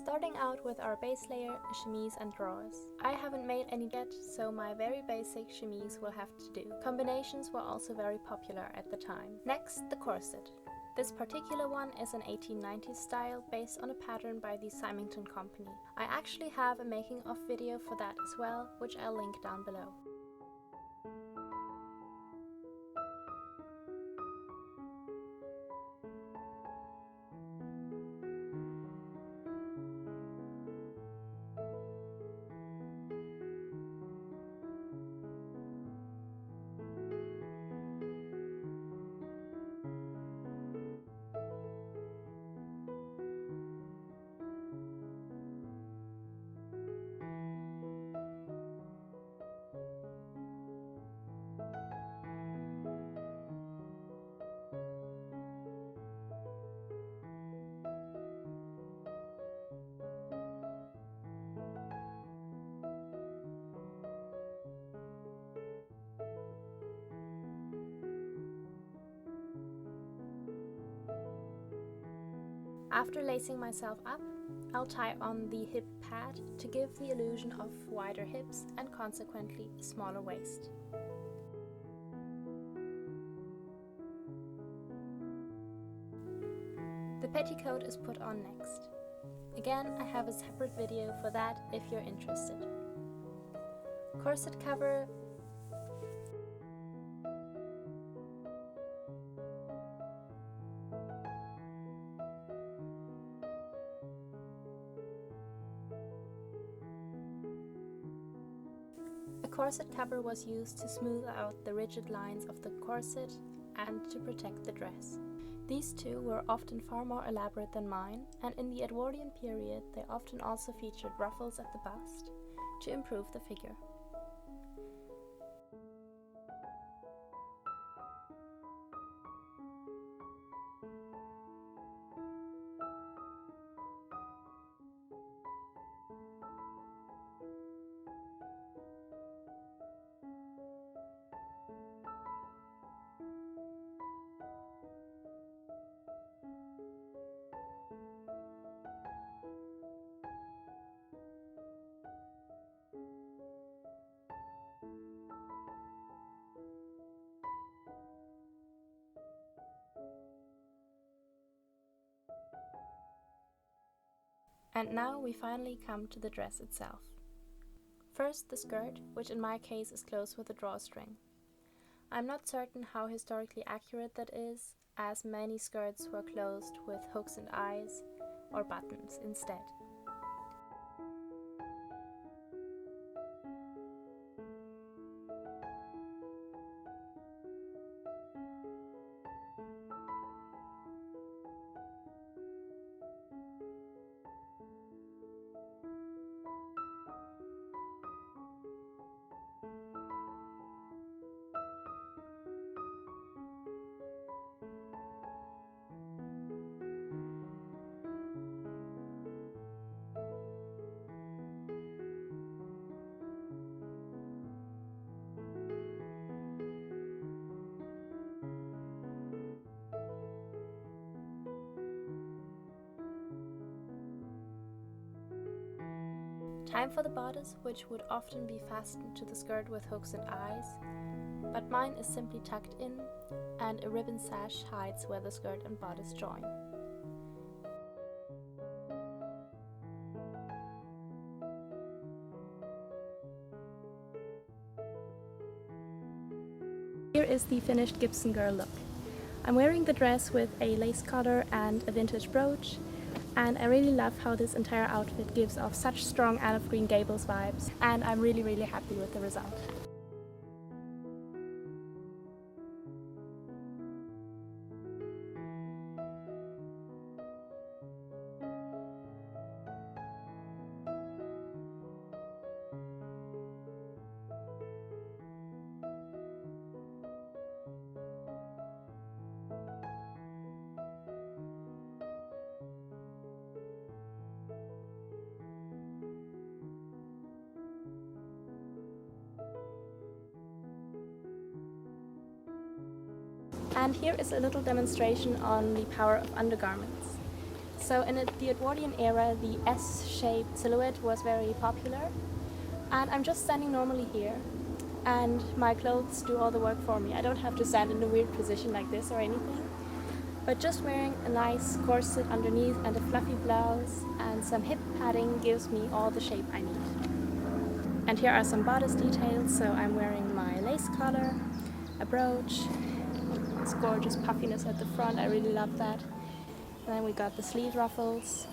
Starting out with our base layer, a chemise and drawers. I haven't made any yet, so my very basic chemise will have to do. Combinations were also very popular at the time. Next, the corset. This particular one is an 1890s style based on a pattern by the Symington Company. I actually have a making of video for that as well, which I'll link down below. After lacing myself up, I'll tie on the hip pad to give the illusion of wider hips and consequently a smaller waist. The petticoat is put on next. Again, I have a separate video for that if you're interested. Corset cover. A corset cover was used to smooth out the rigid lines of the corset and to protect the dress. These two were often far more elaborate than mine, and in the Edwardian period they often also featured ruffles at the bust to improve the figure. And now we finally come to the dress itself. First, the skirt, which in my case is closed with a drawstring. I'm not certain how historically accurate that is, as many skirts were closed with hooks and eyes or buttons instead. Time for the bodice, which would often be fastened to the skirt with hooks and eyes, but mine is simply tucked in and a ribbon sash hides where the skirt and bodice join. Here is the finished Gibson Girl look. I'm wearing the dress with a lace collar and a vintage brooch, and I really love how this entire outfit gives off such strong Anne of Green Gables vibes, and I'm really happy with the result. And here is a little demonstration on the power of undergarments. So in the Edwardian era, the S-shaped silhouette was very popular, and I'm just standing normally here, and my clothes do all the work for me. I don't have to stand in a weird position like this or anything, but just wearing a nice corset underneath and a fluffy blouse and some hip padding gives me all the shape I need. And here are some bodice details. So I'm wearing my lace collar, a brooch, this gorgeous puffiness at the front, I really love that. And then we got the sleeve ruffles,